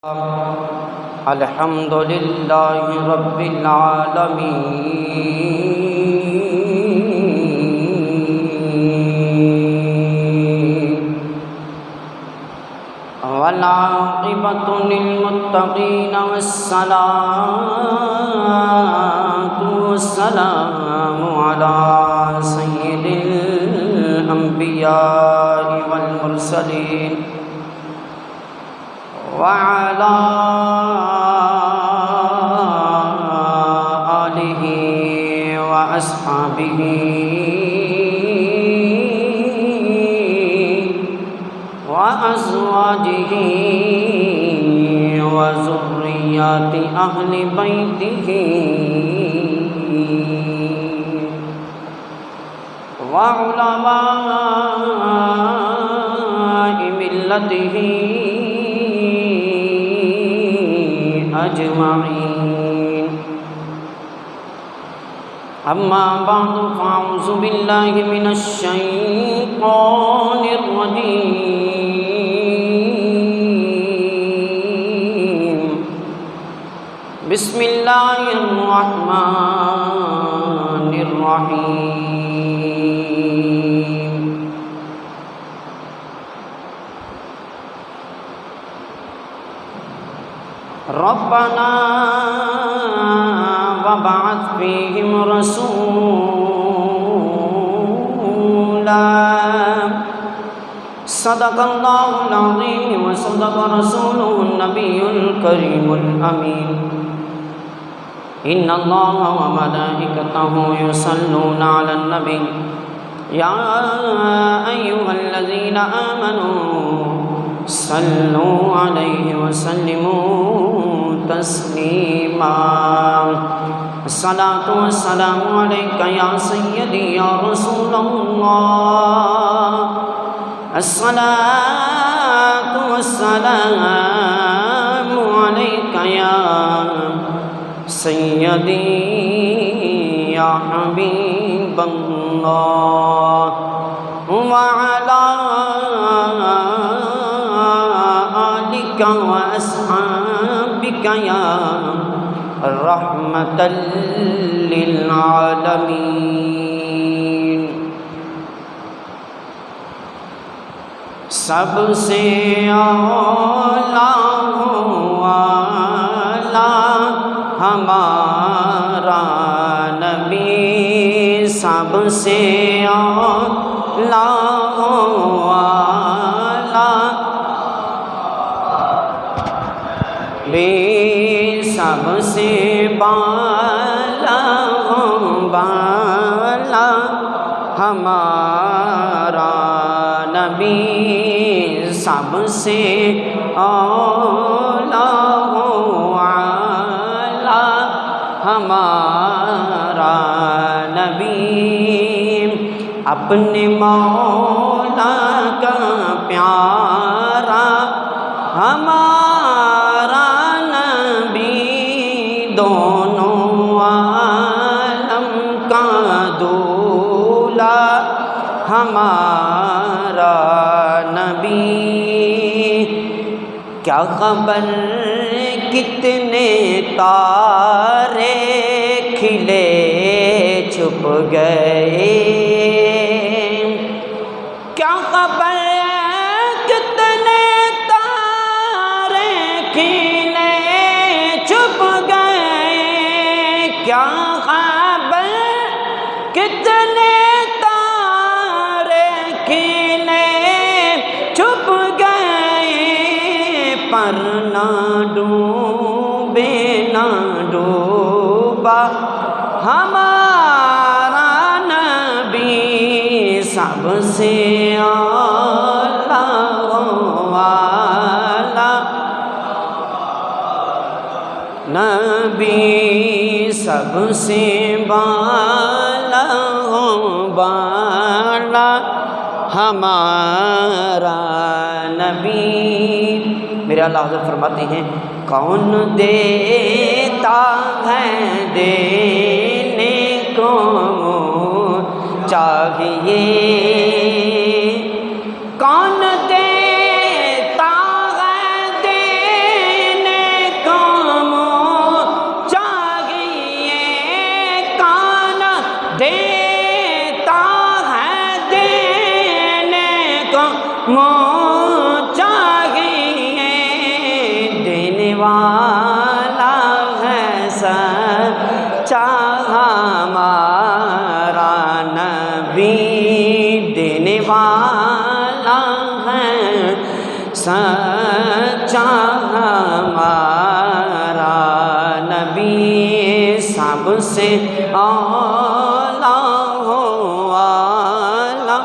الحمد لله رب العالمين والعاقبة للمتقين والصلاة والسلام على سيد الأنبياء والمرسلين وعلى آله وأصحابه وأزواجه وذريات أهل بيته وعلماء ملته أجمعين. أما بعد فأعوذ بالله من الشيطان الرجيم. بسم الله الرحمن الرحيم. ربنا وابعث فيهم رسولا صدق الله العظيم وصدق رسوله النبي الكريم الأمين. إن الله وملائكته يصلون على النبي يا أيها الذين آمنوا صلوا عليه وسلموا تسليما. الصلاة والسلام عليك يا سيدي يا رسول الله. الصلاة والسلام عليك يا سيدي يا حبيب الله. وعلى آلك وأصحابك يا رحمة للعالمين. سب سے اعلیٰ والا ہمارا نبی، سب سے اعلیٰ والا سب سے بالا ہمارا نبی، سب سے اعلیٰ والا ہمارا نبی، اپنے مولا کا پیارا ہمارا نبی، دونوں عالم کا دولا ہمارا نبی. کیا خبر کتنے تارے کھلے چھپ گئے، کیا خبر کتنے تارے کھلے چھپ گئے، کیا خبر کتنے تارے کھلے چھپ گئے، پر نہ ڈوبے نہ ڈوبا ہمارا نبی، سب سے اعلیٰ والا نبی، سب سے بالا بالا ہمارا نبی. میرے اللہ حضرت فرماتے ہیں کون دیتا ہے دینے کو چاہیے، کون دیتا ہے دینے وہ چاہیے دینے والا ہے سچا ہمارا نبی، دینے والا ہے سچا ہمارا نبی، سب سے اعلیٰ ہو والا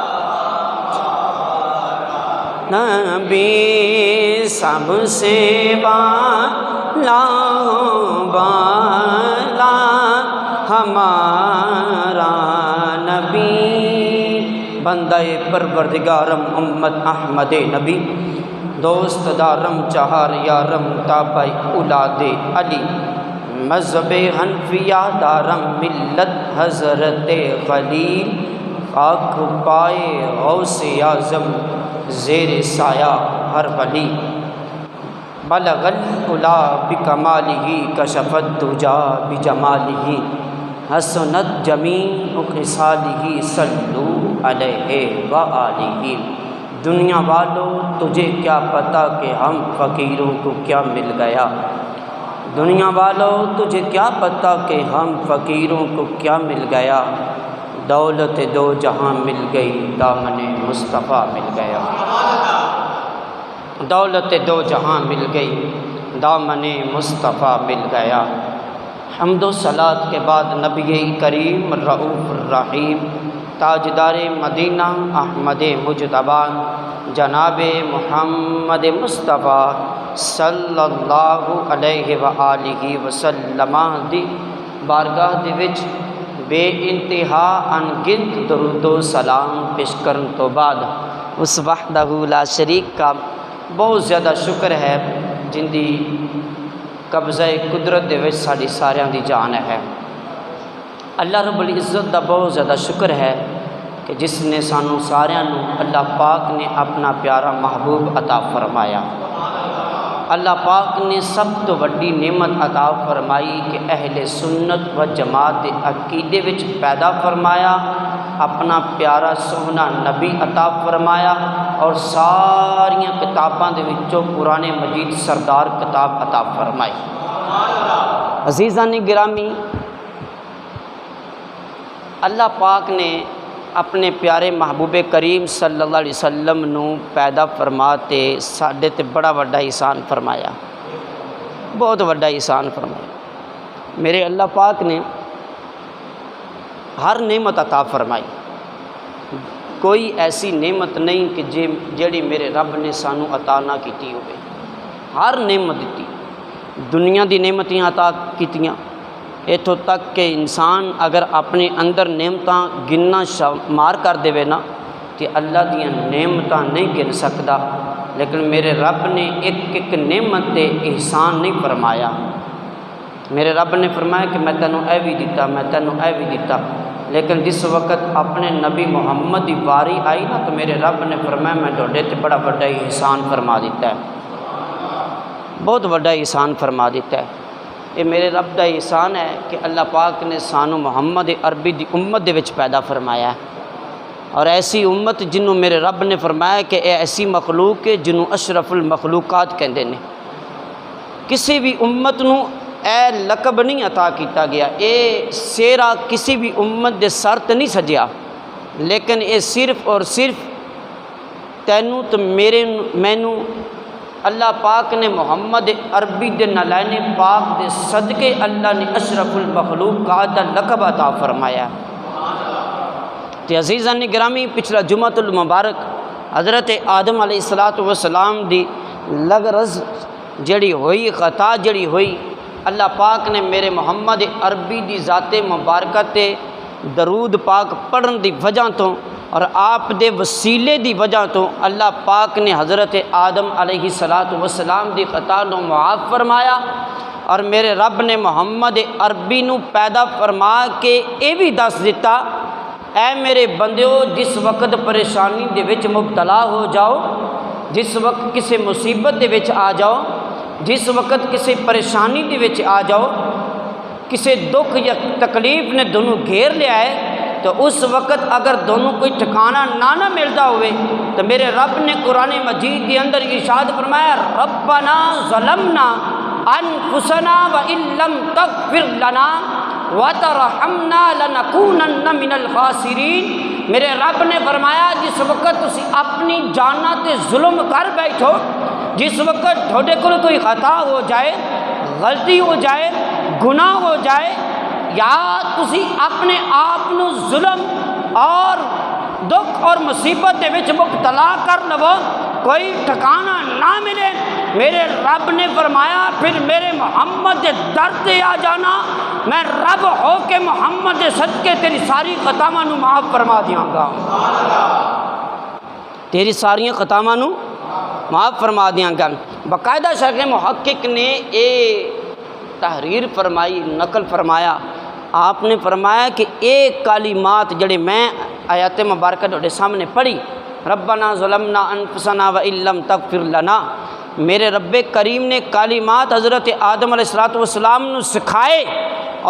نبی، سب سے بالا ہو بالا ہمارا نبی، بندہ پروردگارم امت احمد نبی، دوست دارم چہار یارم تابع اولاد علی، مذہب حنفیہ دارم ملت حضرت خلیل، خاک پائے غوث اعظم زیر سایہ ہر ولی، بلغ العلا بکمالہ کشف الدجا بجمالہ، حسنت جمیع خصالہ صلو علیہ وآلہ۔ دنیا والوں تجھے کیا پتہ کہ ہم فقیروں کو کیا مل گیا، دنیا والوں تجھے کیا پتہ کہ ہم فقیروں کو کیا مل گیا، دولت دو جہاں مل گئی دامن مصطفیٰ مل گیا، دولت دو جہاں مل گئی دامن مصطفیٰ مل گیا۔ حمد و صلات کے بعد نبی کریم رؤوف الرحیم تاجدار مدینہ احمد مجتبی جناب محمد مصطفیٰ صلی اللہ علیہ وآلہ وسلم دی بارگاہ دے وچ بے انتہا انگنت درود و سلام پیش کرن تو بعد اس وحدہ لا شریک کا بہت زیادہ شکر ہے جن دی قبضہ قدرت دے وچ ساڈی ساریاں دی جان ہے۔ اللہ رب العزت دا بہت زیادہ شکر ہے کہ جس نے سانوں ساریاں نوں اللہ پاک نے اپنا پیارا محبوب عطا فرمایا۔ اللہ پاک نے سب تو وڈی نعمت عطا فرمائی کہ اہل سنت و جماعت دے عقیدے وچ پیدا فرمایا، اپنا پیارا سوہنا نبی عطا فرمایا، اور ساریاں کتاباں دے وچوں قرآن مجید سردار کتاب عطا فرمائی۔ عزیزان گرامی، اللہ پاک نے اپنے پیارے محبوب کریم صلی اللہ علیہ وسلم نو پیدا فرماتے ساڈے تے بڑا وڈا احسان فرمایا، بہت وڈا احسان فرمایا۔ میرے اللہ پاک نے ہر نعمت عطا فرمائی، کوئی ایسی نعمت نہیں کہ جیڑی میرے رب نے سانو عطا نہ کیتی ہوئے، ہر نعمت دیتی، دنیا دی نعمتیں عطا کیتیاں، اتوں تک کہ انسان اگر اپنے اندر نعمتاں گننا شمار کر دے نا تو اللہ دیاں نعمتاں نہیں گن سکتا، لیکن میرے رب نے ایک ایک نعمت تے احسان نہیں فرمایا۔ میرے رب نے فرمایا کہ میں تینوں اے بھی دیتا، میں تینوں اے بھی دیتا، لیکن جس وقت اپنے نبی محمد دی واری آئی نا تو میرے رب نے فرمایا میں تہاڈے تے بڑا بڑا احسان فرما دیتا ہے، بہت بڑا احسان فرما دیتا ہے۔ یہ میرے رب دا احسان ہے کہ اللہ پاک نے سانو محمد عربی دی امت دے وچ پیدا فرمایا ہے، اور ایسی امت جنوں میرے رب نے فرمایا کہ اے ایسی مخلوق ہے جنوں اشرف المخلوقات کہندے نے۔ کسی بھی امت نو اے لقب نہیں عطا کیتا گیا، اے سیرا کسی بھی امت دے سر تے نہیں سجیا، لیکن اے صرف اور صرف تینوں تو مینوں اللہ پاک نے محمد عربی دے نالین پاک دے صدقے اللہ نے اشرف المخلوقات دا لقب عطا فرمایا۔ تے عزیزان گرامی، پچھلا جمعۃ المبارک حضرت آدم علیہ السلام دی لغرض جڑی ہوئی، خطا جڑی ہوئی، اللہ پاک نے میرے محمد عربی دی ذات مبارکہ تے درود پاک پڑھن دی وجہ تو اور آپ دے وسیلے دی وجہ تو اللہ پاک نے حضرت آدم علیہ السلام دی خطا نو معاف فرمایا، اور میرے رب نے محمد عربی نو پیدا فرما کے اے بھی دس دیتا، اے میرے بندیو جس وقت پریشانی دے وچ مبتلا ہو جاؤ، جس وقت کسی مصیبت دے وچ آ جاؤ، جس وقت کسی پریشانی دے وچ آ جاؤ، کسی دکھ یا تکلیف نے دونوں گھیر لیا ہے، تو اس وقت اگر دونوں کوئی ٹھکانہ نہ ملتا ہوئے تو میرے رب نے قرآن مجید کے اندر ارشاد فرمایا ربنا ظلمنا انفسنا وان لم تغفر لنا وترحمنا لنکونن من الخاسرین۔ میرے رب نے فرمایا جس وقت تسی اپنی جاناں تے ظلم کر بیٹھو، جس وقت تھوڑے کو کوئی خطا ہو جائے، غلطی ہو جائے، گناہ ہو جائے، یا تسی اپنے آپ نو ظلم اور دکھ اور مصیبت دے وچ مبتلا کر لو، کوئی ٹھکانہ نہ ملے، میرے رب نے فرمایا پھر میرے محمد دے در تے آ جانا، میں رب ہو کے محمد دے صدقے تیری ساری خطاواں نو معاف فرما دیاں گا، تیری ساری خطاواں نو معاف فرما دیاں گا۔ باقاعدہ شرح محقق نے اے تحریر فرمائی، نقل فرمایا، آپ نے فرمایا کہ ایک کلمات جڑے میں آیات مبارکہ تھوڑے سامنے پڑھی، ربنا ظلمنا انفسنا وان لم تغفر لنا، میرے رب کریم نے کلمات حضرت آدم علیہ السلام نے سکھائے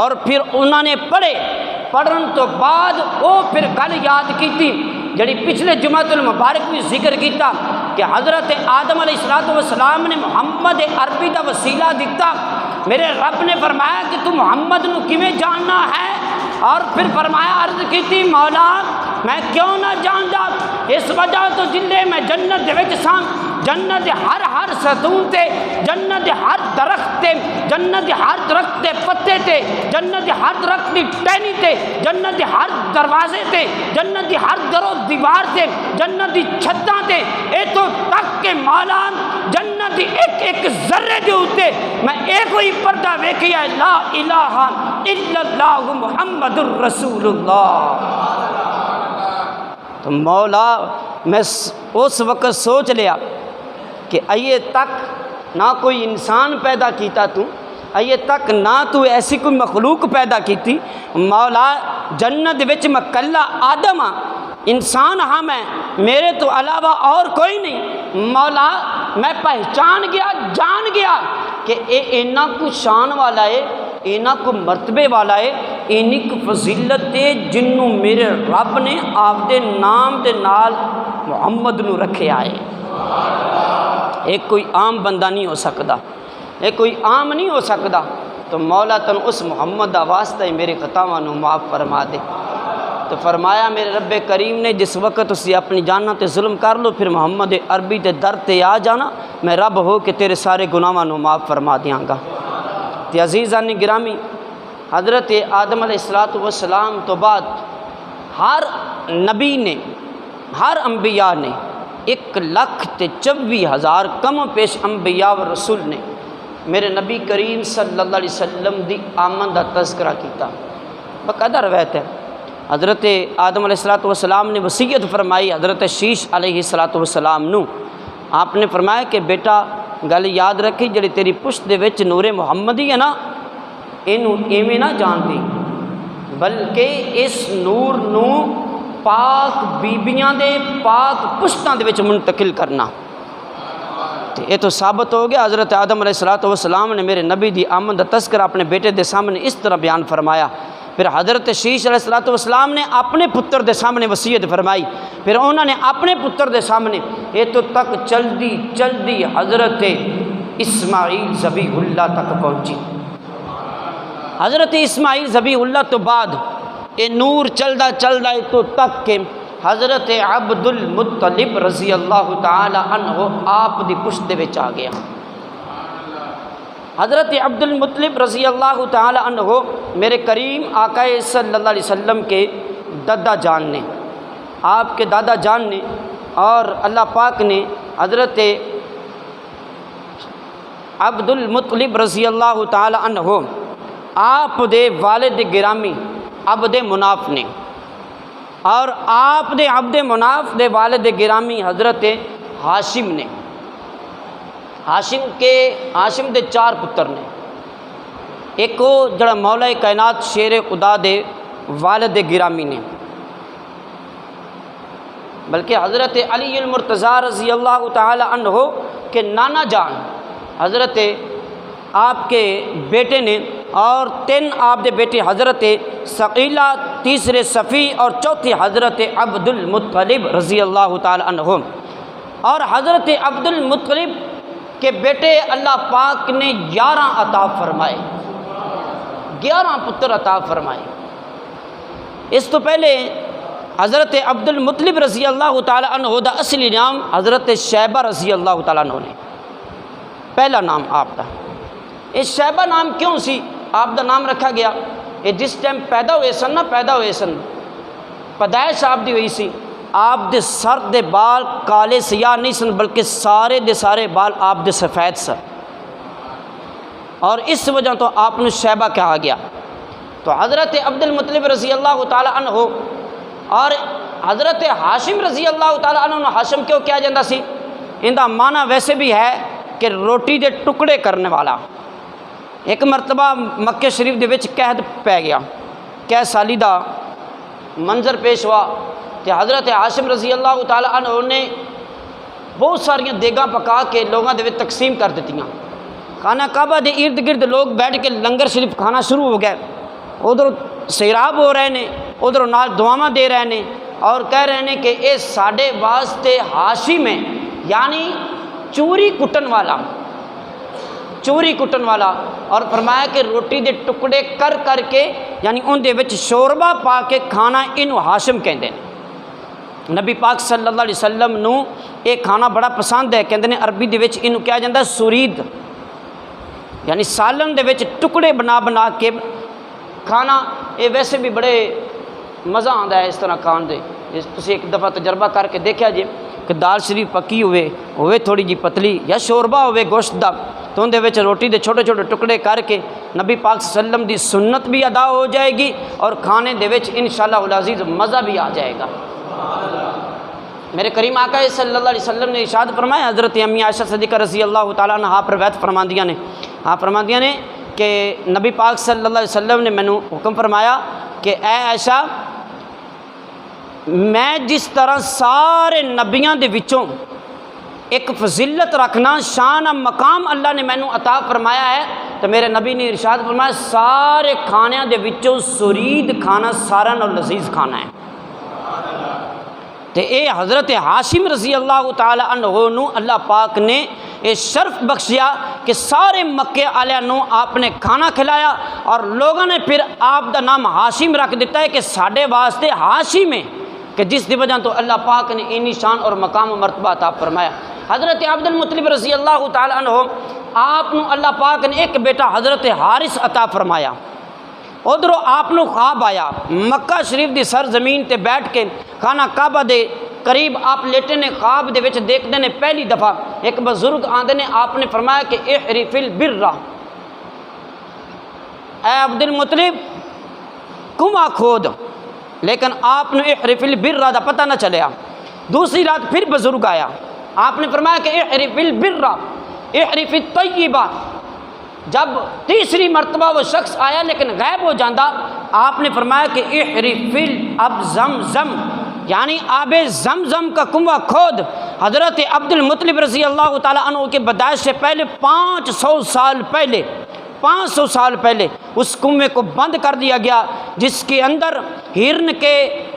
اور پھر انہوں نے پڑھن تو بعد وہ پھر گل یاد کی جڑی پچھلے جمعۃ المبارک میں ذکر کیتا کہ حضرت آدم علیہ السلام نے محمد عربی کا وسیلہ دیتا، میرے رب نے فرمایا کہ تو محمد نو کیویں جاننا ہے، اور پھر فرمایا عرض کی مولا میں کیوں نہ جاندا، اس وجہ تو جلے میں جنت دے وچ ساں، جنت دے ہر ستون تے، جنت دے ہر درخت تے، جنت دے ہر درخت دے پتے تے، جنت دے ہر درخت دی ٹہنی تے، جنت دے ہر دروازے تے، جنت دی ہر در و دیوار تے، جنت دی چھتاں تے، اتوں تک کہ مولا جنت دی ایک ذرے دے اوتے میں ایک ہوئی پردہ ویکھیا ہے، لا الہ الا اللہ محمد الرسول اللہ۔ تو مولا میں اس وقت سوچ لیا کہ آئیے تک نہ کوئی انسان پیدا کیتا تو، آئیے تک نہ تو ایسی کوئی مخلوق پیدا کیتی، مولا جنت وچ میں کلا آدم ہاں، انسان ہاں، میں میرے تو علاوہ اور کوئی نہیں، مولا میں پہچان گیا، جان گیا کہ اینا کو شان والا ہے، اینا کو مرتبے والا ہے، اینی کو فضیلت ہے جنوں میرے رب نے آپ دے نام دے نال محمد نو رکھے آئے۔ ایک کوئی عام بندہ نہیں ہو سکتا، ایک کوئی عام نہیں ہو سکتا، تو مولا تن اس محمد دا واسطہ ہی میرے خطاواں نو معاف فرما دے۔ تو فرمایا میرے رب کریم نے جس وقت اسی اپنی جاناں تے ظلم کر لو، پھر محمد عربی تے در تے آ جانا، میں رب ہو کے تیرے سارے گناہاں نو معاف فرما دیاں گا۔ تے عزیزان گرامی، حضرت آدم علیہ السلام تو بعد ہر نبی نے، ہر انبیاء نے 1,24,000 کم و پیش انبیاء و رسول نے میرے نبی کریم صلی اللہ علیہ وسلم دی آمد دا تذکرہ کیتا۔ باقاعدہ روایت ہے حضرت آدم علیہ السلام نے وصیت فرمائی حضرت شیش علیہ السلام نو، آپ نے فرمایا کہ بیٹا گل یاد رکھی جڑی تیری پشت دے وچ نور محمدی ہے نا، اینو ایویں نہ جان دی، بلکہ اس نور نو پاک بیبیاں دے پاک پشتاں دے وچ منتقل کرنا۔ یہ تو ثابت ہو گیا، حضرت آدم علیہ السلام نے میرے نبی دی آمد دا تذکرہ اپنے بیٹے دے سامنے اس طرح بیان فرمایا، پھر حضرت شیش علیہ السلام نے اپنے پتر دے سامنے وصیت فرمائی، پھر انہوں نے اپنے پتر دے سامنے، یہ تو تک چلدی حضرت اسماعیل ذبیح اللہ تک پہنچی۔ حضرت اسماعیل ذبیح اللہ تو بعد یہ نور چلدا تو تک کہ حضرت عبد المطلب رضی اللہ تعالی عنہ آپ دی پشت دے وچ آ گیا۔ حضرت عبد المطلب رضی اللہ تعالی عنہ میرے کریم آقا صلی اللہ علیہ وسلم کے دادا جان نے، آپ کے دادا جان نے، اور اللہ پاک نے حضرت عبد المطلب رضی اللہ تعالی عنہ آپ دے والد گرامی عبد مناف نے، اور آپ دے عبد مناف دے والد گرامی حضرت ہاشم نے۔ ہاشم دے 4 پتر نے، ایک جڑا مولا کائنات شیر خدا دے والد گرامی نے، بلکہ حضرت علی المرتضیٰ رضی اللہ تعالی عنہ کے نانا جان حضرت آپ کے بیٹے نے، اور 3 آپ دے بیٹے حضرت ثقیلہ، تیسرے صفی اور چوتھے حضرت عبد المطلب رضی اللہ تعالی عنہ۔ اور حضرت عبد المطلب کے بیٹے اللہ پاک نے 11 عطا فرمائے، 11 پتر عطا فرمائے۔ اس تو پہلے حضرت عبد المطلب رضی اللہ تعالی عنہ دا اصلی نام حضرت شیبہ رضی اللہ تعالیٰ عنہ نے، پہلا نام آپ دا۔ اس شیبہ نام کیوں سی آپ دا نام رکھا گیا؟ یہ جس ٹائم پیدا ہوئے سن پیدائش آپ دی ہوئی سی، آپ دے سر دے بال کالے سیاہ نہیں سن، بلکہ سارے دے سارے بال آپ دے سفید سن، اور اس وجہ تو آپ نے شیبہ کہا گیا۔ تو حضرت عبد المطلب رضی اللہ تعالی عنہ اور حضرت ہاشم رضی اللہ تعالی عنہ، ہاشم کیوں کیا جاتا سی؟ ان دا معنی ویسے بھی ہے کہ روٹی دے ٹکڑے کرنے والا۔ ایک مرتبہ مکہ شریف دے وچ قحط پی گیا، قحط سالی دا منظر پیش ہوا کہ حضرت ہاشم رضی اللہ تعالی عنہ نے بہت ساریاں دیگاں پکا کے لوگوں دے وچ تقسیم کر دتیاں۔ خانہ کعبہ دے ارد گرد لوگ بیٹھ کے لنگر شریف کھانا شروع ہو گئے، ادھر سیراب ہو رہے ہیں، ادھر نال دعاواں دے رہے ہیں اور کہہ رہے ہیں کہ اے ساڈے واسطے ہاشم ہے، یعنی چوری کٹن والا، چوری کٹن والا۔ اور فرمایا کہ روٹی دے ٹکڑے کر کر کے، یعنی ان دے وچ شوربہ پا کے کھانا، انہوں ہاشم کہندے ہیں۔ نبی پاک صلی اللہ علیہ وسلم نو یہ کھانا بڑا پسند ہے، کہندے نے عربی دے وچ انہوں کہا جاتا ہے سورید، یعنی سالن دے وچ ٹکڑے بنا بنا کے کھانا۔ یہ ویسے بھی بڑے مزہ آتا ہے اس طرح کھان دے۔ تسی ایک دفعہ تجربہ کر کے دیکھا جی کہ دال شریف پکی ہوئے تھوڑی جی پتلی، یا شوربہ ہوئے گوشت دا، تو ان دے وچ روٹی دے چھوٹے چھوٹے ٹکڑے کر کے نبی پاک صلی اللہ علیہ وسلم دی سنت بھی ادا ہو جائے گی، اور کھانے دے وچ انشاءاللہ العزیز مزہ بھی آ جائے گا۔ میرے کریم آقا صلی اللہ علیہ وسلم نے ارشاد فرمایا، حضرت امی عائشہ صدیقہ رضی اللہ تعالیٰ عنہ پر روایت فرماندیاں نے کہ نبی پاک صلی اللہ علیہ وسلم نے مینوں حکم فرمایا کہ اے عائشہ، میں جس طرح سارے نبیاں دے وچوں ایک فضیلت رکھنا، شان مقام اللہ نے مینوں عطا فرمایا ہے، تو میرے نبی نے ارشاد فرمایا سارے کھانیاں دے وچوں سرید کھانا سارا نال لذیذ کھانا ہے۔ تے اے حضرت ہاشم رضی اللہ تعالی عنہ نو اللہ پاک نے یہ شرف بخشیا کہ سارے مکے والوں نو آپ نے کھانا کھلایا، اور لوگوں نے پھر آپ دا نام ہاشم رکھ دیتا ہے کہ ساڈے واسطے ہاشم ہے، کہ جس دی وجہ تو اللہ پاک نے اینی شان اور مقام و مرتبہ عطا فرمایا۔ حضرت عبد المطلب رضی اللہ تعالی عنہ آپ نو اللہ پاک نے ایک بیٹا حضرت حارث عطا فرمایا۔ ادھروں آپ نو خواب آیا، مکہ شریف دی سرزمین تے بیٹھ کے خانہ کعبہ دے قریب آپ لیٹے نے، خواب دے وچ دیکھتے نے پہلی دفعہ ایک بزرگ آندے نے، آپ نے فرمایا کہ احرف البر، اے عبد المطلب کنواں کھود، لیکن آپ نے احرف البر دا پتہ نہ چلیا۔ دوسری رات پھر بزرگ آیا، آپ نے فرمایا کہ احرف البر احرف الطیبہ۔ جب تیسری مرتبہ وہ شخص آیا لیکن غائب ہو جاندہ، آپ نے فرمایا کہ احرف اب زمزم، یعنی آب زمزم کا کنواں کھود۔ حضرت عبد المطلب رضی اللہ تعالیٰ عنہ کے پیدائش سے پہلے 500 سال پہلے اس کنویں کو بند کر دیا گیا، جس کے اندر ہرن کے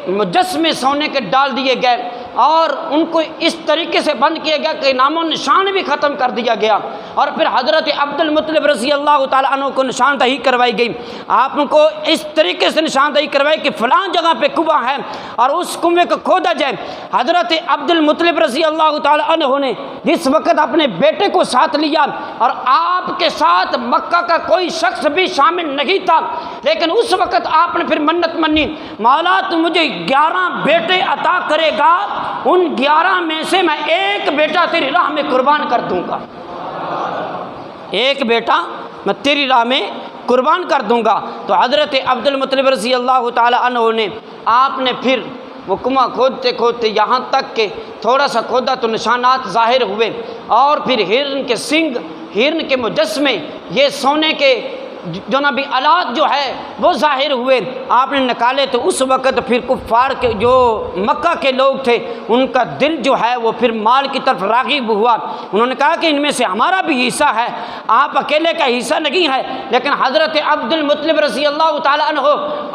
مجسمے سونے کے ڈال دیے گئے، اور ان کو اس طریقے سے بند کیا گیا کہ نام و نشان بھی ختم کر دیا گیا۔ اور پھر حضرت عبد المطلب رضی اللہ تعالیٰ عنہ کو نشاندہی کروائی گئی، آپ کو اس طریقے سے نشاندہی کروائی کہ فلاں جگہ پہ کنواں ہے اور اس کنویں کو کھودا جائے۔ حضرت عبد المطلب رضی اللہ تعالیٰ عنہ نے جس وقت اپنے بیٹے کو ساتھ لیا، اور آپ کے ساتھ مکہ کا کوئی شخص بھی شامل نہیں تھا، لیکن اس وقت آپ نے پھر منت منی، مولا تو مجھے 11 بیٹے عطا کرے گا، ان 11 میں سے میں ایک بیٹا تیری راہ میں قربان کر دوں گا، ایک بیٹا میں تیری راہ میں قربان کر دوں گا۔ تو حضرت عبد المطلب رضی اللہ تعالی عنہ نے آپ نے پھر وہ کنواں کھودتے کھودتے یہاں تک کہ تھوڑا سا کھودا تو نشانات ظاہر ہوئے، اور پھر ہرن کے سنگ، ہرن کے مجسمے، یہ سونے کے جو نبی آلات جو ہے وہ ظاہر ہوئے، آپ نے نکالے تو اس وقت پھر کفار کے جو مکہ کے لوگ تھے ان کا دل جو ہے وہ پھر مال کی طرف راغب ہوا۔ انہوں نے کہا کہ ان میں سے ہمارا بھی حصہ ہے، آپ اکیلے کا حصہ نہیں ہے۔ لیکن حضرت عبد المطلب رضی اللہ تعالیٰ عنہ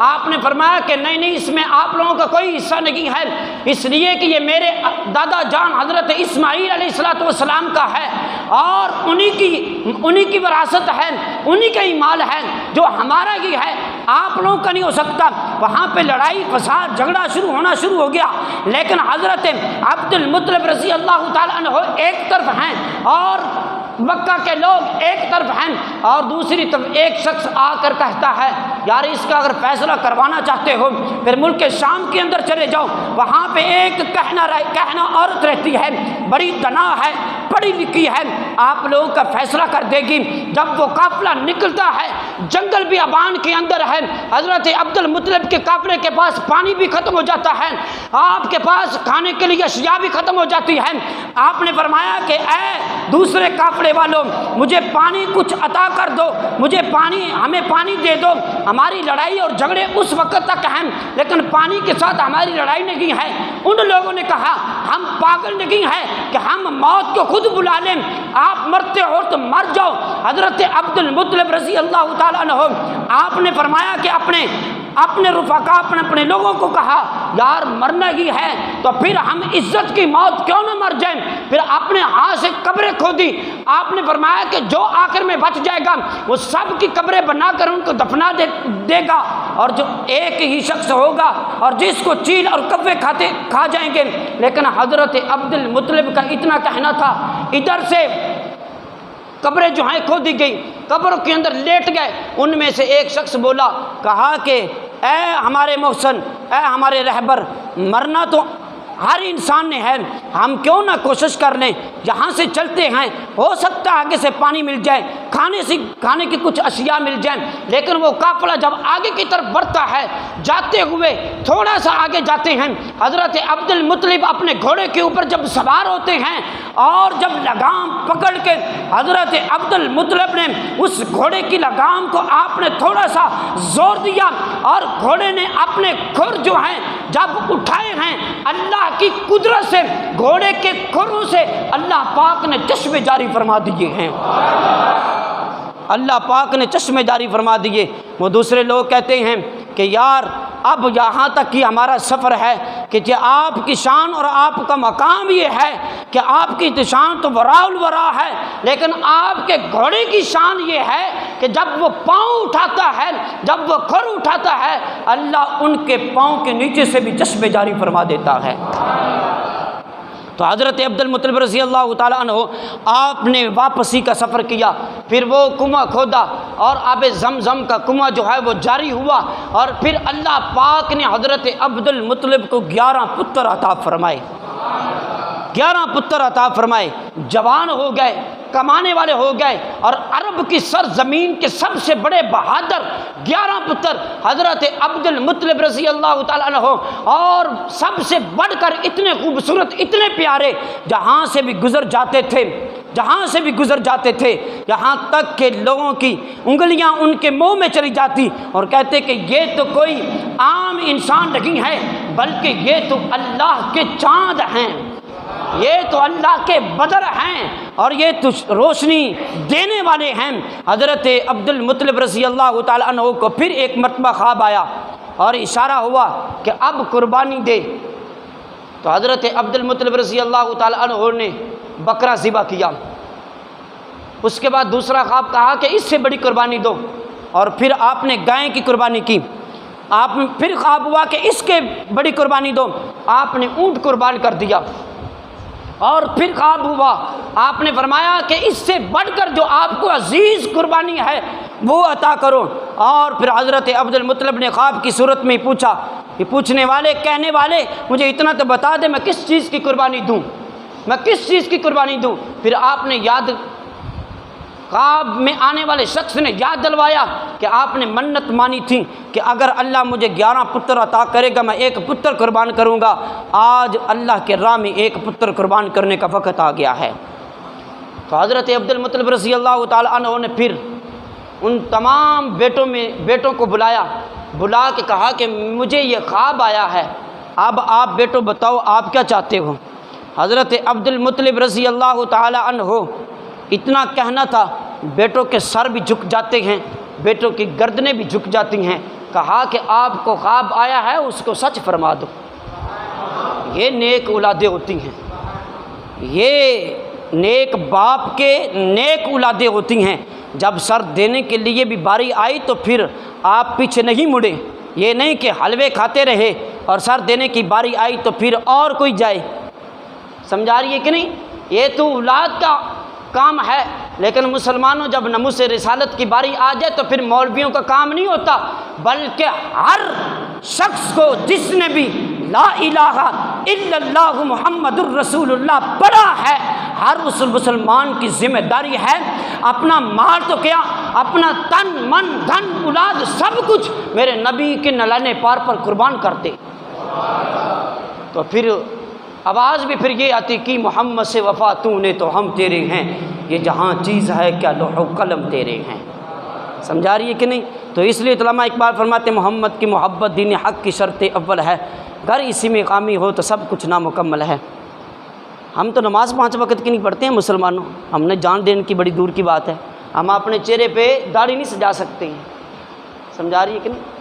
آپ نے فرمایا کہ نہیں، اس میں آپ لوگوں کا کوئی حصہ نہیں ہے، اس لیے کہ یہ میرے دادا جان حضرت اسماعیل علیہ السلام کا ہے اور انہی کی وراثت ہے، انہی کا ہی مال ہے، جو ہمارا ہی ہے، آپ لوگوں کا نہیں ہو سکتا۔ وہاں پہ لڑائی فساد جھگڑا ہونا شروع ہو گیا، لیکن حضرت عبد المطلب رضی اللہ تعالیٰ عنہ ایک طرف ہیں اور مکہ کے لوگ ایک طرف ہیں، اور دوسری طرف ایک شخص آ کر کہتا ہے یار اس کا اگر فیصلہ کروانا چاہتے ہو پھر ملک شام کے اندر چلے جاؤ، وہاں پہ ایک کہنا عورت رہتی ہے، بڑی دنا ہے، پڑھی لکھی ہے، آپ لوگوں کا فیصلہ کر دے گی۔ جب وہ قافلہ نکلتا ہے جنگل بیابان کے اندر ہے، حضرت عبد المطلب کے قافلے کے پاس پانی بھی ختم ہو جاتا ہے، آپ کے پاس کھانے کے لیے اشیاء بھی ختم ہو جاتی ہے۔ آپ نے فرمایا کہ اے دوسرے قافلے والوں مجھے پانی کچھ عطا کر دو، ہمیں پانی دے دو، ہماری لڑائی اور جھگڑے اس وقت تک ہیں لیکن پانی کے ساتھ ہماری لڑائی نہیں ہے۔ ان لوگوں نے کہا ہم پاگل نہیں ہیں کہ ہم موت کو خود بلا لیں، آپ مرتے ہو تو مر جاؤ۔ حضرت عبد المطلب رضی اللہ تعالیٰ عنہ آپ نے فرمایا کہ اپنے رفقا اپنے لوگوں کو کہا یار مرنا ہی ہے تو پھر ہم عزت کی موت کیوں نہ مر جائیں، پھر اپنے ہاتھ سے قبریں کھودی۔ آپ نے فرمایا کہ جو آخر میں بچ جائے گا وہ سب کی قبریں بنا کر ان کو دفنا دے گا، اور جو ایک ہی شخص ہوگا اور جس کو چیل اور کبے کھا جائیں گے۔ لیکن حضرت عبد المطلب کا اتنا کہنا تھا، ادھر سے قبریں جو ہیں کھودی گئی، قبروں کے اندر لیٹ گئے۔ ان میں سے ایک شخص بولا، کہا کہ اے ہمارے محسن، اے ہمارے رہبر، مرنا تو ہر انسان نے ہے، ہم کیوں نہ کوشش کر لیں، یہاں سے چلتے ہیں، ہو سکتا ہے آگے سے پانی مل جائے، کھانے کی کچھ اشیاء مل جائیں۔ لیکن وہ قافلہ جب آگے کی طرف بڑھتا ہے، جاتے ہوئے تھوڑا سا آگے جاتے ہیں، حضرت عبد المطلب اپنے گھوڑے کے اوپر جب سوار ہوتے ہیں اور جب لگام پکڑ کے حضرت عبد المطلب نے اس گھوڑے کی لگام کو آپ نے تھوڑا سا زور دیا اور گھوڑے نے اپنے کھر جو ہیں جب اٹھائے ہیں، اللہ کی قدرت سے گھوڑے کے کھروں سے اللہ پاک نے چشمے جاری فرما دیے ہیں، اللہ پاک نے چشمے جاری فرما دیے۔ وہ دوسرے لوگ کہتے ہیں کہ یار اب یہاں تک کہ ہمارا سفر ہے کہ آپ کی شان اور آپ کا مقام یہ ہے کہ آپ کی شان تو وراء الورا ہے، لیکن آپ کے گھوڑے کی شان یہ ہے کہ جب وہ پاؤں اٹھاتا ہے، جب وہ کھر اٹھاتا ہے، اللہ ان کے پاؤں کے نیچے سے بھی چشمے جاری فرما دیتا ہے۔ تو حضرت عبد المطلب رضی اللہ تعالیٰ عنہ آپ نے واپسی کا سفر کیا، پھر وہ کنواں کھودا اور آب زمزم کا کنواں جو ہے وہ جاری ہوا، اور پھر اللہ پاک نے حضرت عبد المطلب کو 11 پتر عطا فرمائے، 11 پتر عطا فرمائے، جوان ہو گئے، کمانے والے ہو گئے، اور عرب کی سرزمین کے سب سے بڑے بہادر 11 پتر حضرت عبد المطلب رضی اللہ تعالیٰ عنہ، اور سب سے بڑھ کر اتنے خوبصورت، اتنے پیارے، جہاں سے بھی گزر جاتے تھے یہاں تک کہ لوگوں کی انگلیاں ان کے منہ میں چلی جاتی اور کہتے کہ یہ تو کوئی عام انسان نہیں ہے بلکہ یہ تو اللہ کے چاند ہیں، یہ تو اللہ کے بدر ہیں، اور یہ تو روشنی دینے والے ہیں۔ حضرت عبد المطلب رضی اللہ تعالیٰ عنہ کو پھر ایک مرتبہ خواب آیا اور اشارہ ہوا کہ اب قربانی دے، تو حضرت عبد المطلب رضی اللہ تعالیٰ عنہ نے بکرا ذبح کیا۔ اس کے بعد دوسرا خواب کہا کہ اس سے بڑی قربانی دو، اور پھر آپ نے گائے کی قربانی کی۔ پھر خواب ہوا کہ اس کے بڑی قربانی دو، آپ نے اونٹ قربان کر دیا۔ اور پھر خواب ہوا، آپ نے فرمایا کہ اس سے بڑھ کر جو آپ کو عزیز قربانی ہے وہ عطا کرو۔ اور پھر حضرت عبد المطلب نے خواب کی صورت میں پوچھا، یہ پوچھنے والے کہنے والے مجھے اتنا تو بتا دے میں کس چیز کی قربانی دوں، میں کس چیز کی قربانی دوں۔ پھر آپ نے خواب میں آنے والے شخص نے یاد دلوایا کہ آپ نے منت مانی تھی کہ اگر اللہ مجھے 11 پتر عطا کرے گا میں ایک پتر قربان کروں گا۔ آج اللہ کے راہ میں ایک پتر قربان کرنے کا وقت آ گیا ہے۔ تو حضرت عبد المطلب رضی اللہ تعالیٰ عنہ نے پھر ان تمام بیٹوں کو بلا کے کہا کہ مجھے یہ خواب آیا ہے، اب آپ بیٹوں بتاؤ آپ کیا چاہتے ہو۔ حضرت عبد المطلب رضی اللہ تعالی عنہ اتنا کہنا تھا، بیٹوں کے سر بھی جھک جاتے ہیں، بیٹوں کی گردنیں بھی جھک جاتی ہیں، کہا کہ آپ کو خواب آیا ہے اس کو سچ فرما دو۔ یہ نیک اولادیں ہوتی ہیں، یہ نیک باپ کے نیک اولادیں ہوتی ہیں۔ جب سر دینے کے لیے بھی باری آئی تو پھر آپ پیچھے نہیں مڑے، یہ نہیں کہ حلوے کھاتے رہے اور سر دینے کی باری آئی تو پھر اور کوئی جائے۔ سمجھا رہی ہے کہ نہیں؟ یہ تو اولاد کا کام ہے، لیکن مسلمانوں جب ناموس رسالت کی باری آ جائے تو پھر مولویوں کا کام نہیں ہوتا، بلکہ ہر شخص کو جس نے بھی لا الہ الا اللہ محمد الرسول اللہ پڑھا ہے، ہر اس مسلمان کی ذمہ داری ہے اپنا مال تو کیا، اپنا تن من دھن اولاد سب کچھ میرے نبی کے نلانے پار پر قربان کرتے۔ تو پھر آواز بھی پھر یہ آتی کہ محمد سے وفا تو نے تو ہم تیرے ہیں، یہ جہاں چیز ہے کیا لوح و قلم تیرے ہیں۔ سمجھا رہی ہے کہ نہیں؟ تو اس لیے علماء اقبال فرماتے محمد کی محبت دین حق کی شرط اول ہے، گر اسی میں قامی ہو تو سب کچھ نامکمل ہے۔ ہم تو نماز 5 وقت کی نہیں پڑھتے ہیں مسلمانوں، ہم نے جان دینے کی بڑی دور کی بات ہے، ہم اپنے چہرے پہ داڑھی نہیں سجا سکتے ہیں۔ سمجھا رہی ہے کہ نہیں؟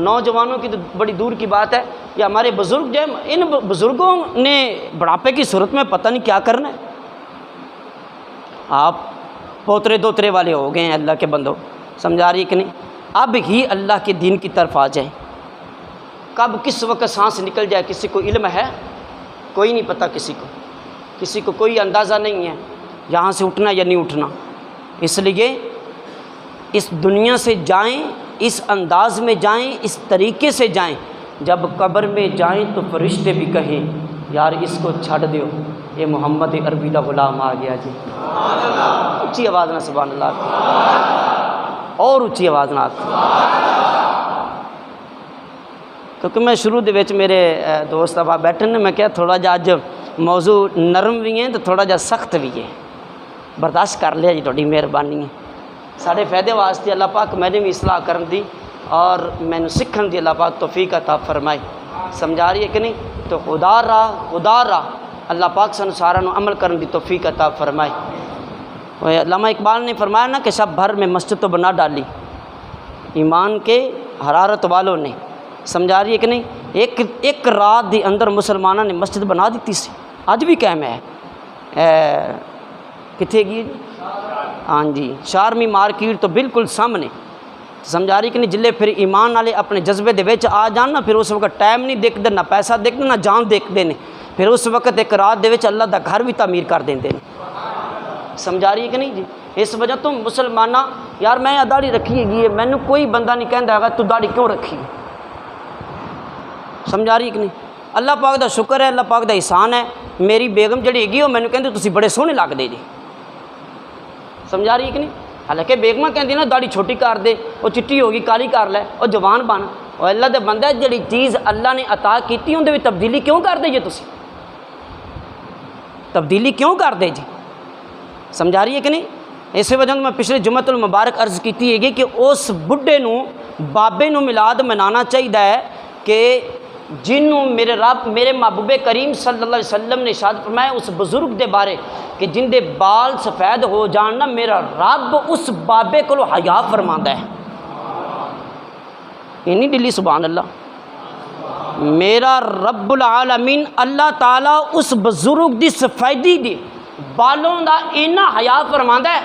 نوجوانوں کی تو بڑی دور کی بات ہے، یا ہمارے بزرگ جو ہیں، ان بزرگوں نے بڑھاپے کی صورت میں پتہ نہیں کیا کرنا ہے۔ آپ پوترے دوترے والے ہو گئے ہیں اللہ کے بندوں، سمجھا رہی ہے کہ نہیں؟ اب ہی اللہ کے دین کی طرف آ جائیں، کب کس وقت سانس نکل جائے کسی کو علم ہے؟ کوئی نہیں پتہ، کسی کو کوئی اندازہ نہیں ہے یہاں سے اٹھنا یا نہیں اٹھنا۔ اس لیے اس دنیا سے جائیں، اس انداز میں جائیں، اس طریقے سے جائیں، جب قبر میں جائیں تو فرشتے بھی کہیں یار اس کو چھڑ دیو، یہ محمد عربی کا غلام آ گیا جی۔ اونچی آواز نہ سبحان اللہ، اور اونچی آواز نہ آتی، کیونکہ میں شروع دے وچ میرے دوست اب بیٹھے نے، میں کہا تھوڑا جا اج موضوع نرم بھی ہیں تو تھوڑا جا سخت بھی ہے، برداشت کر لیا جی، تھوڑی مہربانی ہے۔ سارے فائدے واسطے اللہ پاک میں نے بھی اصلاح کرن دی اور میں نے سکھن دی اللہ پاک توفیق عطا فرمائے۔ سمجھا رہی ہے کہ نہیں؟ تو خدا را اللہ پاک سن سارا نو عمل کرن دی توفیق عطا فرمائے۔ علامہ اقبال نے فرمایا نا کہ شب بھر میں مسجد تو بنا ڈالی ایمان کے حرارت والوں نے۔ سمجھا رہی ہے کہ نہیں؟ ایک رات دی اندر مسلمانوں نے مسجد بنا دیتی سی، اج بھی قائم ہے۔ کتنے گی؟ ہاں جی، شارمی مارکیٹ تو بالکل سامنے۔ سمجھا رہی کہ نہیں؟ جلے پھر ایمان والے اپنے جذبے دے وچ آ جان نا، پھر اس وقت ٹائم نہیں دیکھتے، نہ پیسہ دیکھتے، نہ جان دیکھتے ہیں، پھر اس وقت ایک رات دے وچ اللہ دا گھر بھی تعمیر کر دیندے ہیں۔ سمجھا رہی ہے کہ نہیں جی؟ اس وجہ تو مسلمانہ یار میں داڑھی رکھی گئی ہے، مینوں کوئی بندہ نہیں کہندا ہے تو داڑھی کیوں رکھی؟ سمجھا رہی ہے کہ نہیں؟ اللہ پاک دا شکر ہے، اللہ پاک دا احسان ہے، میری بیگم جڑی ہےگی وہ مینوں کہندی تسی بڑے سوہنے لگدے جی۔ سمجھا رہی ہے کہ نہیں؟ حالانکہ بیگماں کہندی نا داڑھی چھوٹی کر دے، وہ چٹی ہوگی کالی کر لے، وہ جوان بن، اور اللہ دے بندہ جڑی چیز اللہ نے عطا کیتی اون دے وچ تبدیلی کیوں کر دے جی؟ تسی تبدیلی کیوں کر دے جی؟ سمجھا رہی ہے کہ نہیں؟ اسی وجہ میں پچھلے جمعۃ المبارک عرض کیتی ہے کہ اس بڈھے نو بابے نو میلاد منانا چاہیے کہ جنوں میرے رب میرے محبوب کریم صلی اللہ علیہ وسلم نے ارشاد فرمایا اس بزرگ دے بارے کہ جن دے بال سفید ہو جان نا، میرا رب اس بابے کو حیا فرماندا ہے۔ اینی دلی سبحان اللہ، میرا رب العالمین اللہ تعالیٰ اس بزرگ دی سفیدی دی بالوں دا اینا حیا فرماندا ہے،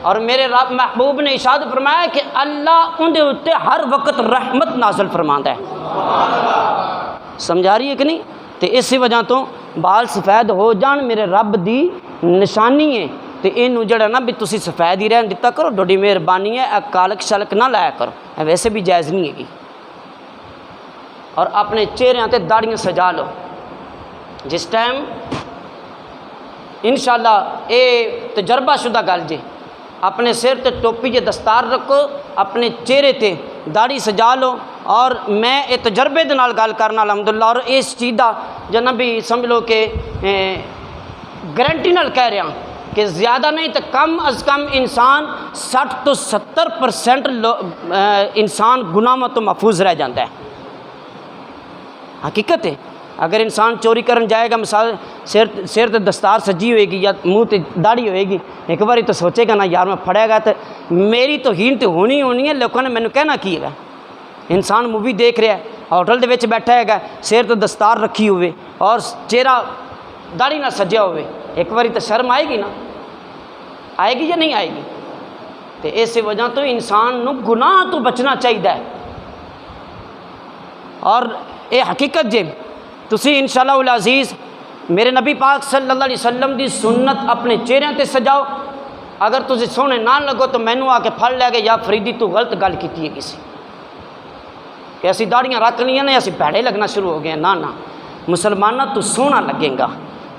اور میرے رب محبوب نے ارشاد فرمایا کہ اللہ ان دے اتے ہر وقت رحمت نازل فرماندا ہے۔ سمجھا رہی ہے کہ نہیں؟ تو اسی وجہ تو بال سفید ہو جان میرے رب دی نشانی ہے، تو اینوں جڑا نا بھی تسی سفید ہی رہن دیتا کرو، ڈوڈی مہربانی ہے، کالک شلک نہ لایا کرو، ویسے بھی جائز نہیں ہے گی۔ اور اپنے چہرے تے داڑیاں سجا لو، جس ٹائم انشاءاللہ اے تجربہ شدہ گل جے، اپنے سر تے ٹوپی جے دستار رکھو، اپنے چہرے تے داڑھی سجا لو، اور میں یہ تجربے دے نال گل کرنا الحمدللہ، اور اس چیز دا جناب بھی سمجھ لو کہ گارنٹی نال کہہ رہا کہ زیادہ نہیں تو کم از کم انسان 60 تو 70% انسان گناہوں تو محفوظ رہ جاتا ہے۔ حقیقت ہے، اگر انسان چوری کرن جائے گا، مثال سر تے دستار سجی ہوئے گی یا منہ تے داڑھی ہوئے گی، ایک باری تو سوچے گا نا یار میں پھڑے گا تو میری توہین تو ہونی ہے، لوگوں نے مینوں کہنا کی ہے۔ انسان مووی دیکھ رہا ہے، ہوٹل دے وچ بیٹھا ہے گا، سر تے دستار رکھی ہوئے اور چہرہ داڑھی نہ سجیا ہوئے، ایک باری تو شرم آئے گی نا، آئے گی یا نہیں آئے گی؟ تو اس وجہ تو انسان نو گناہ تو بچنا چاہیے۔ اور اے حقیقت جے تسی انشاءاللہ العزیز میرے نبی پاک صلی اللہ علیہ وسلم دی سنت اپنے چہرے تے سجاؤ، اگر تسی سونے نہ لگو تو مینوں آ کے پھڑ لے گے یا فریدی تو غلط گل کیتی ہے کسی کہ اسی داڑیاں رکھ لیاں نے اسی بھڑے لگنا شروع ہو گئے۔ نہ مسلمانہ تو سونا لگے گا،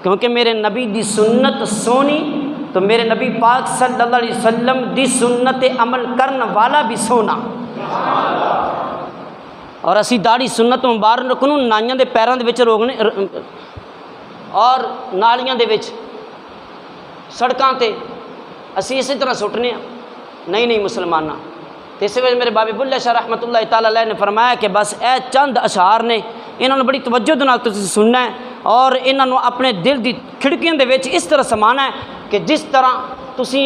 کیونکہ میرے نبی دی سنت سونی تو میرے نبی پاک صلی اللہ علیہ وسلم دی سنت عمل کرن والا بھی سونا۔ اور اسی داڑھی سنت مبارک رکھنوں نائیاں دے پیراں دے وچ روکنے اور نالیاں دے وچ سڑکاں تے اسی اسی طرح سٹنے ہیں، نہیں مسلمانہ۔ تو اس وجہ میرے بابے بلے شاہ رحمۃ اللہ تعالیٰ علیہ نے فرمایا کہ بس اے چند اشعار نے، انہوں نے بڑی توجہ دے نال تسی سننا ہے اور انہوں نے اپنے دل دی کھڑکیاں دے وچ اس طرح سمانا ہے کہ جس طرح تسی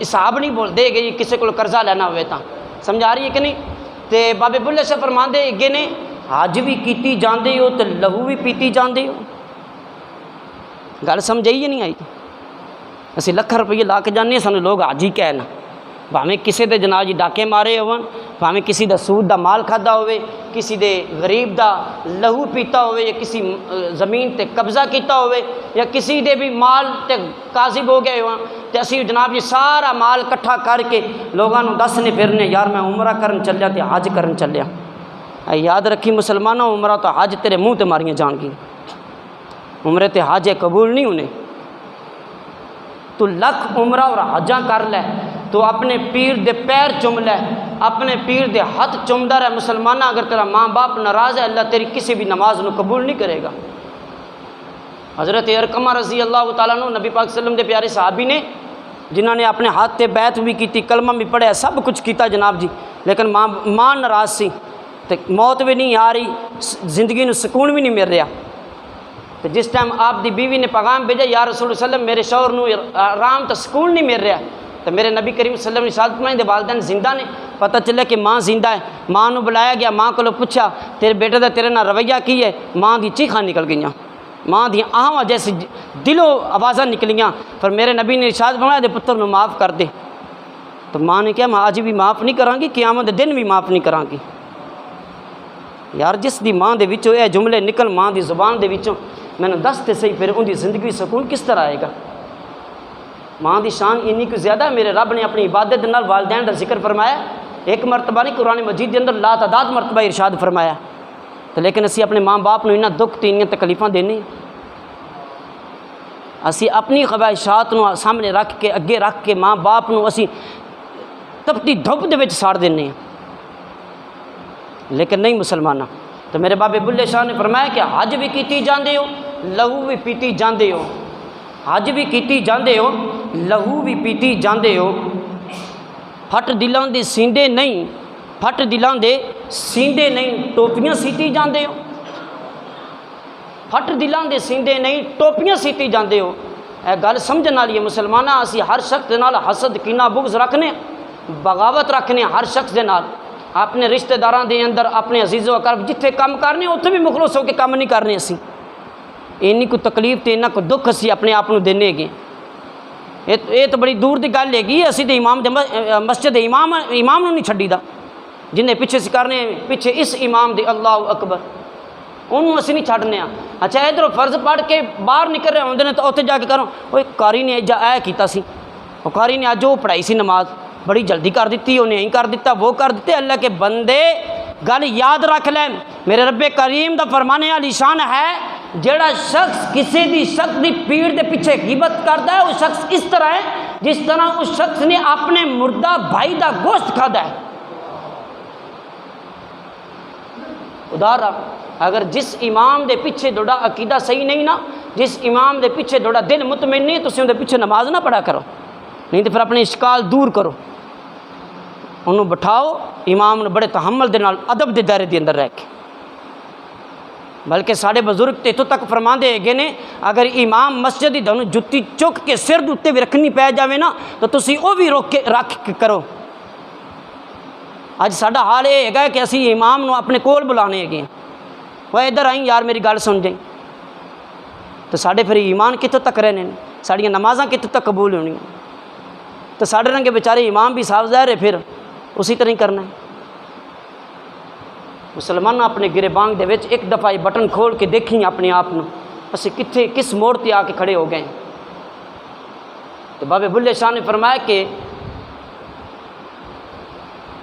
حساب نہیں بول دے گئی کسی کو قرضہ لینا ہوئے تاں، سمجھا رہی ہے کہ نہیں؟ تے بابے بلے شاہ فرماندے اگے نے حج بھی کیتی جاندے ہو تے لہو بھی پیتی جاندے ہو۔ گل سمجھ آئی یا نہیں آئی؟ اسی لکھ روپیے لا کے جانے سانو لوگ حج ہی کہنا، بھاویں کسی دے جناب جی ڈاکے مارے ہون، بھاویں کسی دا سود دا مال کھادا ہوئے، کسی دے غریب دا لہو پیتا ہوئے، یا کسی زمین تے قبضہ کیتا ہوئے، یا کسی دے بھی مال تے قاصب ہو گئے ہون، تے اسی جناب جی سارا مال کٹھا کر کے لوگاں نوں دسنے پھرنے یار میں عمرہ کرن چلیا تے حج کرن چلیا۔ یاد رکھی مسلمانوں، عمرہ تو حج تیرے منہ تے ماریاں جان گی، عمرے تے حج قبول نہیں ہونے۔ تو لکھ عمرہ اور حجاں کر لے، تو اپنے پیر دے پیر چم لے، اپنے پیر دے ہاتھ چمدا رہ مسلمانہ۔ اگر تیرا ماں باپ ناراض ہے اللہ تیری کسی بھی نماز نو قبول نہیں کرے گا۔ حضرت ارقمہ رضی اللہ تعالیٰ عنہ نبی پاک صلی اللہ علیہ وسلم دے پیارے صحابی نے، جنہوں نے اپنے ہاتھ تے بیعت بھی کیتی، کلمہ بھی پڑھیا، سب کچھ کیتا جناب جی، لیکن ماں ناراض سی تے موت بھی نہیں آ رہی، زندگی نو سکون بھی نہیں مل رہا۔ تو جس ٹائم آپ دی بیوی نے پیغام بھیجا یا رسول اللہ صلی اللہ علیہ وسلم میرے شوہر نو آرام تو سکون نہیں مل رہا، تو میرے نبی کریم صلی اللہ علیہ وسلم نے ارشاد فرمایا والدین زندہ نے، پتہ چلے کہ ماں زندہ ہے۔ ماں نو بلایا گیا، ماں کو پوچھا تیرے بیٹے دا تیرے نال رویہ کی ہے؟ ماں دی چیخاں نکل گئیاں، ماں دی آہواں جیسے دلوں آوازاں نکلیاں۔ پر میرے نبی نے ارشاد فرمایا دے پتر نو معاف کر دے۔ تو ماں نے کہا میں آج بھی معاف نہیں کراں گی، قیامت دے دن بھی معاف نہیں کراں گی۔ یار جس دی ماں دے وچوں اے جملے نکل ماں دی زبان دے وچوں، میں نے دس تے صحیح پھر ان دی زندگی سکون کس طرح آئے گا؟ ماں دی شان انی کو زیادہ میرے رب نے اپنی عبادت نال والدین دا ذکر فرمایا، ایک مرتبہ نہیں قرآن مجید دے اندر لا تعداد مرتبہ ارشاد فرمایا۔ تو لیکن اسی اپنے ماں باپ نو انہاں دکھ تے انہاں تکلیفاں دینے، اسی اپنی خواہشات نو سامنے رکھ کے اگے رکھ کے ماں باپ نو اسی تپتی دھوپ دے وچ ساڑ دینے، لیکن نہیں مسلمانہ۔ تو میرے بابے بلے شاہ نے فرمایا کہ حج بھی کیتی جاندے ہو، لہو بھی پیتی جاندے ہو، حج بھی کیتی جاندے ہو، لہو بھی پیتی جاندے ہو، پھٹ دلاں دے سیندے نہیں، پھٹ دلاں دے سیندے نہیں، ٹوپیاں سیتی جاندے ہو، پھٹ دلاں دے سیندے نہیں، ٹوپیاں سیتی جاندے ہو۔ اے گل سمجھن والی ہے مسلمانہ، اسی ہر شخص دے نال حسد کینہ بغض رکھنے، بغاوت رکھنے ہر شخص دے نال، اپنے رشتہ داراں دے اندر، اپنے عزیز و اقرب جتھے کام کرنے اتنے بھی مخلص ہو کے کام نہیں کرنے۔ اسی اینی کو تکلیف تے انہاں کو دکھ اسی اپنے آپ نو دینے گے، یہ تو بڑی دور دی گل ہے گی۔ اسی تے امام دے مسجد امام نو نہیں چھڈی دا، جن دے پیچھے کرنے پیچھے اس امام دے اللہ اکبر، انہوں اسی نہیں چھڈنے ہاں۔ اچھا ادھر فرض پڑھ کے باہر نکل رہے ہوندے نے تو اتنے جا کے کرو وہ قاری نے جا اے کیتا سی، وہ قاری نے اج وہ پڑھائی سی نماز بڑی جلدی کر دیتی، انہیں یہیں کر دیتا، وہ کر دیتے۔ اللہ کے بندے گل یاد رکھ لیں، میرے رب کریم دا فرمانے علی شان ہے جڑا شخص کسی دی شخص دی پیڑ دے پیچھے غیبت کرتا ہے وہ شخص اس طرح ہے جس طرح اس شخص نے اپنے مردہ بھائی دا گوشت کھادا ہے۔ ادارہ اگر جس امام دے پیچھے دوڑا عقیدہ صحیح نہیں نا جس امام دے پیچھے تھوڑا دل مطمئن نہیں تسی اندے پیچھے نماز نہ پڑھا کرو، نہیں تو پھر اپنے اشکال دور کرو، انہوں بٹھاؤ امام نے بڑے تحمل دے نال ادب دے دائرے دے اندر رہ کے۔ بلکہ سارے بزرگ تے تو تک فرما دے گئے نے اگر امام مسجد دی دونوں جتی چک کے سر دے بھی رکھنی پی جاوے نا تو تسی او بھی روک کے رکھ کے کرو۔ اج ساڈا حال یہ ہے کہ اسی امام نو اپنے کول بلانے گے، وہ ادھر آئیں یار میری گل سن جائیں، تو ساڈے پھر ایمان کتوں تک رہنے، ساڑیاں نمازاں کتوں تک قبول ہونی، تو ساڈے رنگے بیچارے امام بھی صاف ظاہر ہے پھر اسی طرح ہی کرنا ہے۔ مسلمان اپنے گریبان دے وچ ایک دفعہ یہ بٹن کھول کے دیکھیں اپنے آپ نو اسی کتھے کس موڑ تے آ کے کھڑے ہو گئے۔ تو بابے بلے شاہ نے فرمایا کہ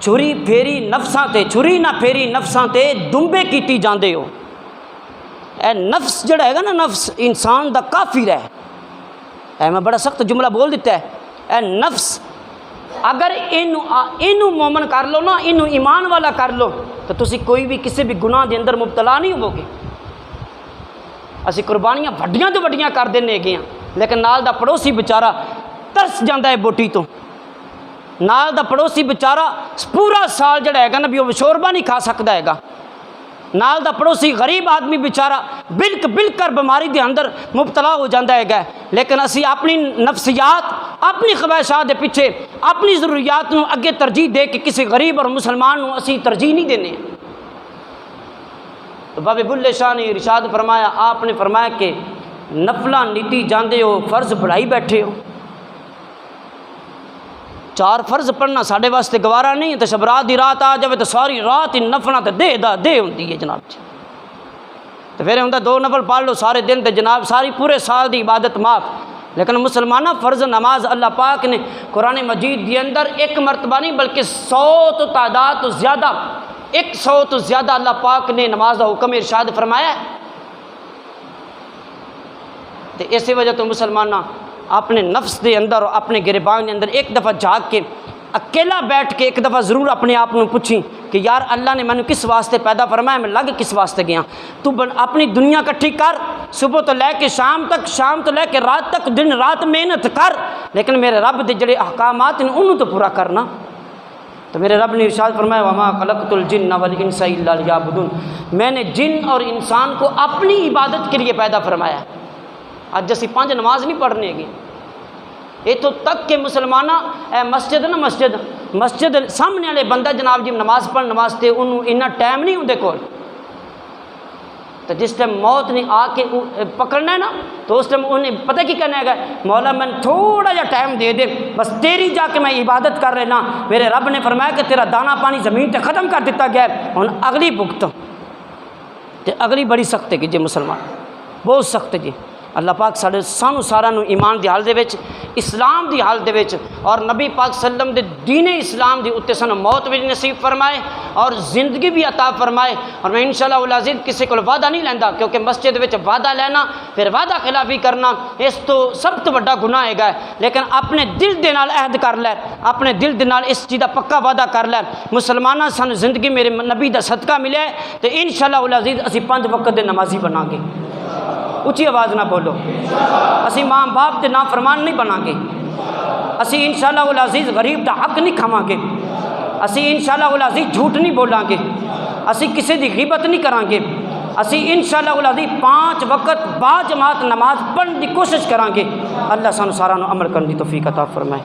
چھری پھیری نفساں تے، چھری نہ پھیری نفساں تے دمبے کیتی جاندے ہو۔ اے نفس جڑا ہے نا، نفس انسان دا کافر ہے، اے میں بڑا سخت جملہ بول دیتا ہے، اے نفس اگر اینو مومن کر لو نا، اینو ایمان والا کر لو تو تسی کوئی بھی کسی بھی گناہ دے اندر مبتلا نہیں ہو گے۔ اسی قربانیاں وڈیاں تو وڈیاں کر دینے گے ہیں، لیکن نال دا پڑوسی بیچارہ ترس جاندہ ہے بوٹی تو، نال دا پڑوسی بیچارہ پورا سال جڑا ہے گا نا بھی وہ شوربہ نہیں کھا سکتا ہے گا، نال دا پڑوسی غریب آدمی بیچارہ بلک کر بیماری دے اندر مبتلا ہو جاندہ ہے گا، لیکن اسی اپنی نفسیات اپنی خواہشات دے پیچھے اپنی ضروریات نو اگے ترجیح دے کے کسی غریب اور مسلمان نو اسی ترجیح نہیں دینے۔ تو بابے بلے شاہ نے ارشاد فرمایا، آپ نے فرمایا کہ نفلاں نیتی جاندے ہو، فرض بڑھائی بیٹھے ہو۔ 4 فرض پڑھنا ساڑھے واسطے گوارا نہیں ہے، تو شب رات دی رات آ جائے تو ساری رات ہی نفلاں تے دے ہوندی ہے جناب جی، تو پھر ہوندا 2 نفل پڑھ لو سارے دن تے جناب ساری پورے سال دی عبادت معاف۔ لیکن مسلمانہ فرض نماز اللہ پاک نے قرآن مجید دی اندر ایک مرتبہ نہیں بلکہ 100 تو تعداد تو زیادہ، 100 تو زیادہ اللہ پاک نے نماز کا حکم ارشاد فرمایا ہے۔ تو اسی وجہ تو مسلمانہ اپنے نفس دے اندر اور اپنے گریبان دے اندر ایک دفعہ جاگ کے اکیلا بیٹھ کے ایک دفعہ ضرور اپنے آپ کو پوچھیں کہ یار اللہ نے مینوں کس واسطے پیدا فرمایا، میں لگ کس واسطے گیا۔ تو اپنی دنیا کٹھی کر، صبح تو لے کے شام تک، شام تو لے کے رات تک، دن رات محنت کر، لیکن میرے رب دے جڑے احکامات ہیں انہوں تو پورا کرنا۔ تو میرے رب نے ارشاد فرمایا وما خلقت الجن والانس الا لیعبدون، میں نے جن اور انسان کو اپنی عبادت کے لیے پیدا فرمایا۔ آج اسی 5 نماز نہیں پڑھنے گے، اتوں تک کہ مسلمانہ اے مسجد نا مسجد سامنے والے بندہ جناب جی نماز پڑھنے واسطے انہوں اتنا ٹائم نہیں اندے کول، تو جس ٹائم موت نے آ کے پکڑنا ہے نا تو اس ٹائم انہیں پتہ کی کہنا ہے مولا میں تھوڑا جا ٹائم دے دے، بس تیری جا کے میں عبادت کر رہنا۔ میرے رب نے فرمایا کہ تیرا دانہ پانی زمین تے ختم کر دیتا گیا ہے، ہن اگلی بھگت تے اگلی بڑی سخت ہے کہ جی مسلمان بہت سخت ہے جی۔ اللہ پاک سانو سارا نو ایمان دی حال دے وچ، اسلام دی حال دے وچ اور نبی پاک صلی اللہ علیہ وسلم دے دین اسلام دی اتے سانو موت بھی نصیب فرمائے اور زندگی بھی عطا فرمائے۔ اور میں انشاءاللہ العزیز کسی کو وعدہ نہیں لیندا، کیونکہ مسجد وچ وعدہ لینا پھر وعدہ خلافی کرنا اس تو سب تو بڑا گناہ ہے گا، لیکن اپنے دل دے نال عہد کر لے، اپنے دل دے نال اس چیز دا پکا وعدہ کر لے مسلمانہ سانو زندگی میرے نبی دا صدقہ ملے تو انشاءاللہ العزیز اسی 5 وقت دے نمازی بنا گے۔ اچھی آواز نہ بولو، اسی ماں باپ دے نافرمان نہیں بنا گے، اسی انشاءاللہ العزیز غریب دا حق نہیں کھاواں گے، اسی انشاءاللہ العزیز جھوٹ نہیں بولاں گے، اسی کسی دی غیبت نہیں کران گے، اسی انشاءاللہ العزیز 5 وقت با جماعت نماز پڑھنے دی کوشش کران گے۔ اللہ سانو سارا نو عمل کرنے دی توفیق عطا فرمائے۔